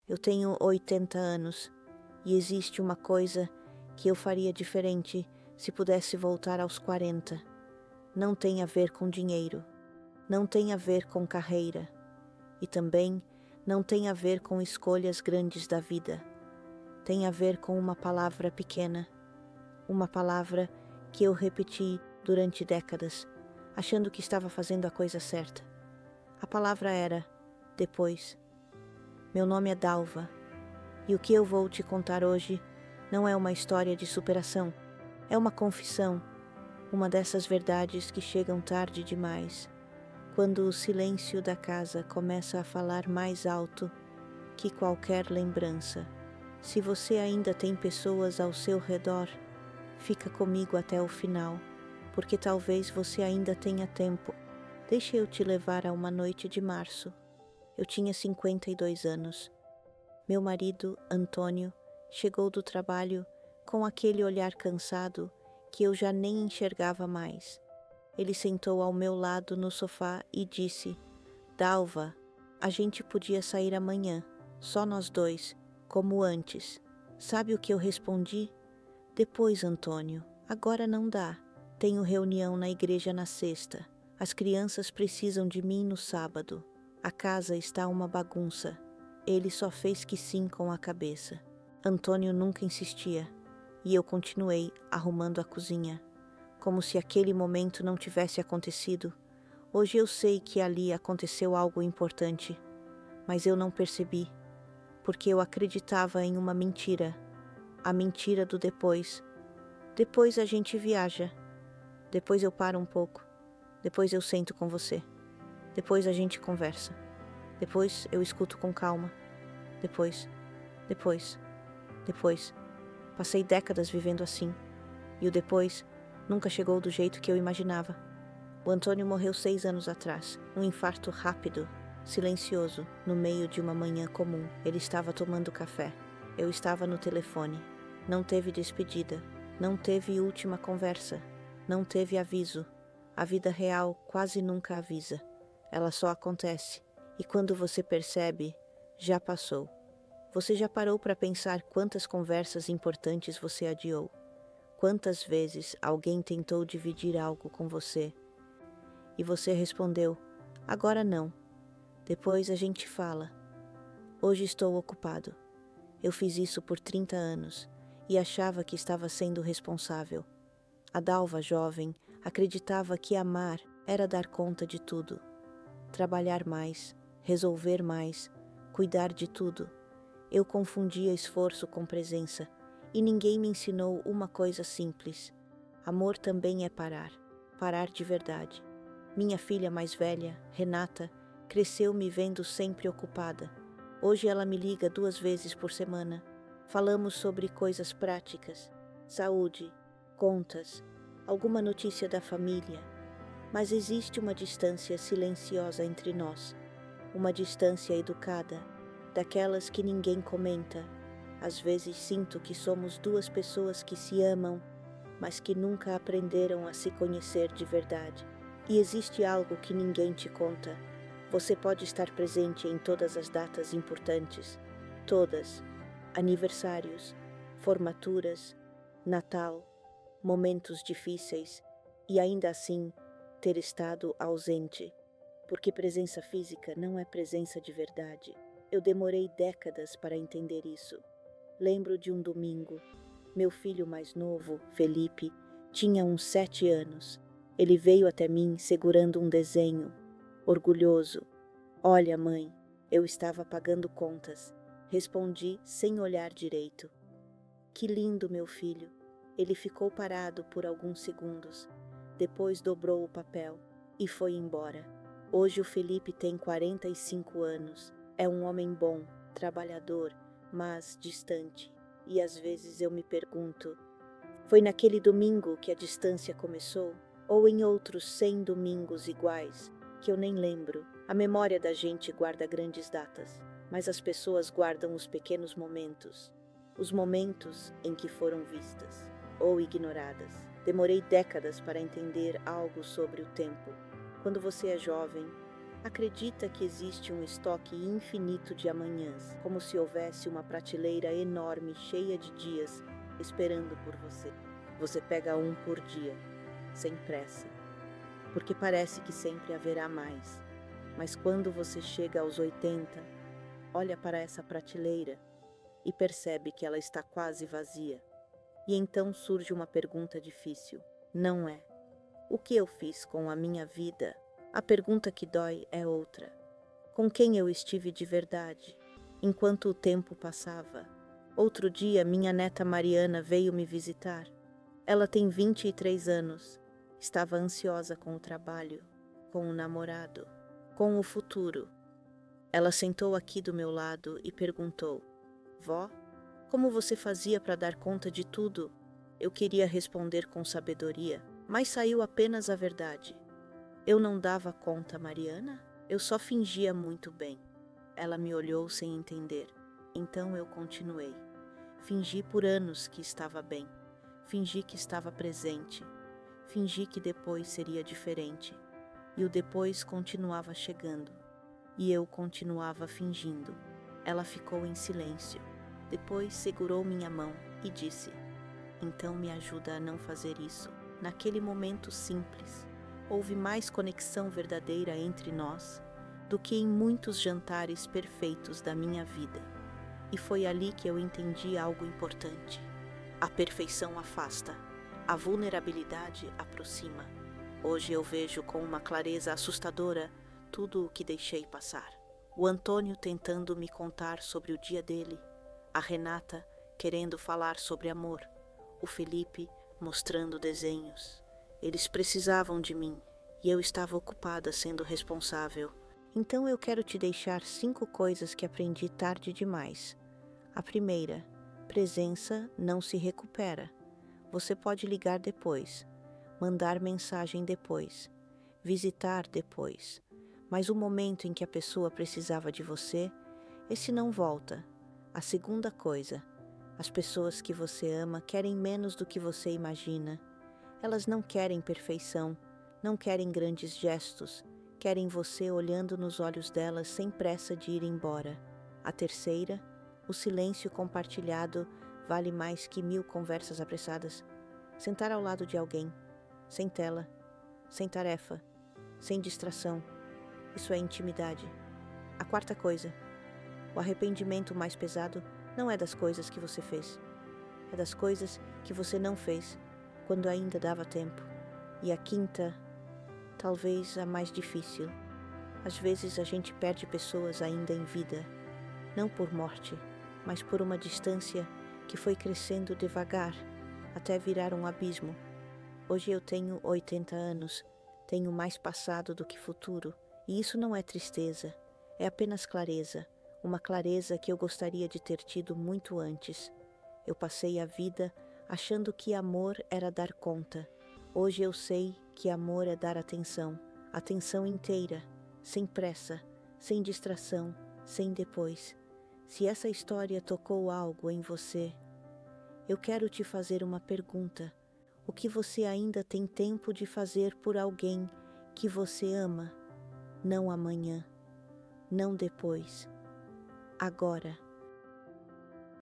Eu tenho 80 anos e existe uma coisa que eu faria diferente se pudesse voltar aos 40. Não tem a ver com dinheiro, não tem a ver com carreira e também não tem a ver com escolhas grandes da vida. Tem a ver com uma palavra pequena, uma palavra que eu repeti durante décadas, achando que estava fazendo a coisa certa. A palavra era depois. Meu nome é Dalva, e o que eu vou te contar hoje não é uma história de superação, é uma confissão, uma dessas verdades que chegam tarde demais, quando o silêncio da casa começa a falar mais alto que qualquer lembrança. Se você ainda tem pessoas ao seu redor, fica comigo até o final, porque talvez você ainda tenha tempo. Deixa eu te levar a uma noite de março. Eu tinha 52 anos. Meu marido, Antônio, chegou do trabalho com aquele olhar cansado que eu já nem enxergava mais. Ele sentou ao meu lado no sofá e disse: Dalva, a gente podia sair amanhã, só nós dois, como antes. Sabe o que eu respondi? Depois, Antônio, agora não dá. Tenho reunião na igreja na sexta. As crianças precisam de mim no sábado. A casa está uma bagunça. Ele só fez que sim com a cabeça. Antônio nunca insistia, e eu continuei arrumando a cozinha, como se aquele momento não tivesse acontecido. Hoje eu sei que ali aconteceu algo importante, mas eu não percebi, porque eu acreditava em uma mentira, a mentira do depois. Depois a gente viaja, depois eu paro um pouco, depois eu sento com você, depois a gente conversa, depois eu escuto com calma, depois. Passei décadas vivendo assim, e o depois nunca chegou do jeito que eu imaginava. O Antônio morreu 6 anos atrás, um infarto rápido, silencioso, no meio de uma manhã comum. Ele estava tomando café. Eu estava no telefone. Não teve despedida, não teve última conversa, não teve aviso. A vida real quase nunca avisa. Ela só acontece, e quando você percebe, já passou. Você já parou para pensar quantas conversas importantes você adiou? Quantas vezes alguém tentou dividir algo com você e você respondeu: agora não, depois a gente fala. Hoje estou ocupado. Eu fiz isso por 30 anos e achava que estava sendo responsável. A Dalva jovem acreditava que amar era dar conta de tudo, trabalhar mais, resolver mais, cuidar de tudo. Eu confundia esforço com presença, e ninguém me ensinou uma coisa simples. Amor também é parar, parar de verdade. Minha filha mais velha, Renata, cresceu me vendo sempre ocupada. Hoje ela me liga 2 vezes por semana. Falamos sobre coisas práticas, saúde, contas, alguma notícia da família. Mas existe uma distância silenciosa entre nós, uma distância educada, daquelas que ninguém comenta. Às vezes sinto que somos 2 pessoas que se amam, mas que nunca aprenderam a se conhecer de verdade. E existe algo que ninguém te conta. Você pode estar presente em todas as datas importantes, todas, aniversários, formaturas, Natal, momentos difíceis, e ainda assim ter estado ausente, porque presença física não é presença de verdade. Eu demorei décadas para entender isso. Lembro de um domingo. Meu filho mais novo, Felipe, tinha uns 7 anos. Ele veio até mim segurando um desenho, orgulhoso. Olha, mãe, eu estava pagando contas. Respondi sem olhar direito. Que lindo, meu filho. Ele ficou parado por alguns segundos. Depois dobrou o papel e foi embora. Hoje o Felipe tem 45 anos. É um homem bom, trabalhador, mas distante. E às vezes eu me pergunto, foi naquele domingo que a distância começou? Ou em outros 100 domingos iguais, que eu nem lembro? A memória da gente guarda grandes datas, mas as pessoas guardam os pequenos momentos. Os momentos em que foram vistas ou ignoradas. Demorei décadas para entender algo sobre o tempo. Quando você é jovem, Acredita que existe um estoque infinito de amanhãs, como se houvesse uma prateleira enorme cheia de dias esperando por você. Você pega um por dia, sem pressa, porque parece que sempre haverá mais. Mas quando você chega aos 80, olha para essa prateleira e percebe que ela está quase vazia. E então surge uma pergunta difícil, não é? O que eu fiz com a minha vida? A pergunta que dói é outra. Com quem eu estive de verdade, enquanto o tempo passava? Outro dia, minha neta Mariana veio me visitar. Ela tem 23 anos. Estava ansiosa com o trabalho, com o namorado, com o futuro. Ela sentou aqui do meu lado e perguntou: Vó, como você fazia para dar conta de tudo? Eu queria responder com sabedoria, mas saiu apenas a verdade. Eu não dava conta, Mariana. Eu só fingia muito bem. Ela me olhou sem entender. Então eu continuei. Fingi por anos que estava bem. Fingi que estava presente. Fingi que depois seria diferente. E o depois continuava chegando. E eu continuava fingindo. Ela ficou em silêncio. Depois segurou minha mão e disse: Então me ajuda a não fazer isso. Naquele momento simples, houve mais conexão verdadeira entre nós do que em muitos jantares perfeitos da minha vida. E foi ali que eu entendi algo importante. A perfeição afasta, a vulnerabilidade aproxima. Hoje eu vejo com uma clareza assustadora tudo o que deixei passar. O Antônio tentando me contar sobre o dia dele, a Renata querendo falar sobre amor, o Felipe mostrando desenhos. Eles precisavam de mim e eu estava ocupada sendo responsável. Então eu quero te deixar 5 coisas que aprendi tarde demais. A primeira: presença não se recupera. Você pode ligar depois, mandar mensagem depois, visitar depois, mas o momento em que a pessoa precisava de você, esse não volta. A segunda coisa: as pessoas que você ama querem menos do que você imagina. Elas não querem perfeição, não querem grandes gestos, querem você olhando nos olhos delas sem pressa de ir embora. A terceira: o silêncio compartilhado vale mais que 1000 conversas apressadas. Sentar ao lado de alguém, sem tela, sem tarefa, sem distração. Isso é intimidade. A quarta coisa: o arrependimento mais pesado não é das coisas que você fez, é das coisas que você não fez quando ainda dava tempo. E a quinta, talvez a mais difícil: às vezes a gente perde pessoas ainda em vida, não por morte, mas por uma distância que foi crescendo devagar até virar um abismo. Hoje eu tenho 80 anos, tenho mais passado do que futuro, e isso não é tristeza, é apenas clareza, uma clareza que eu gostaria de ter tido muito antes. Eu passei a vida achando que amor era dar conta. Hoje eu sei que amor é dar atenção, atenção inteira, sem pressa, sem distração, sem depois. Se essa história tocou algo em você, eu quero te fazer uma pergunta. O que você ainda tem tempo de fazer por alguém que você ama? Não amanhã, não depois, agora.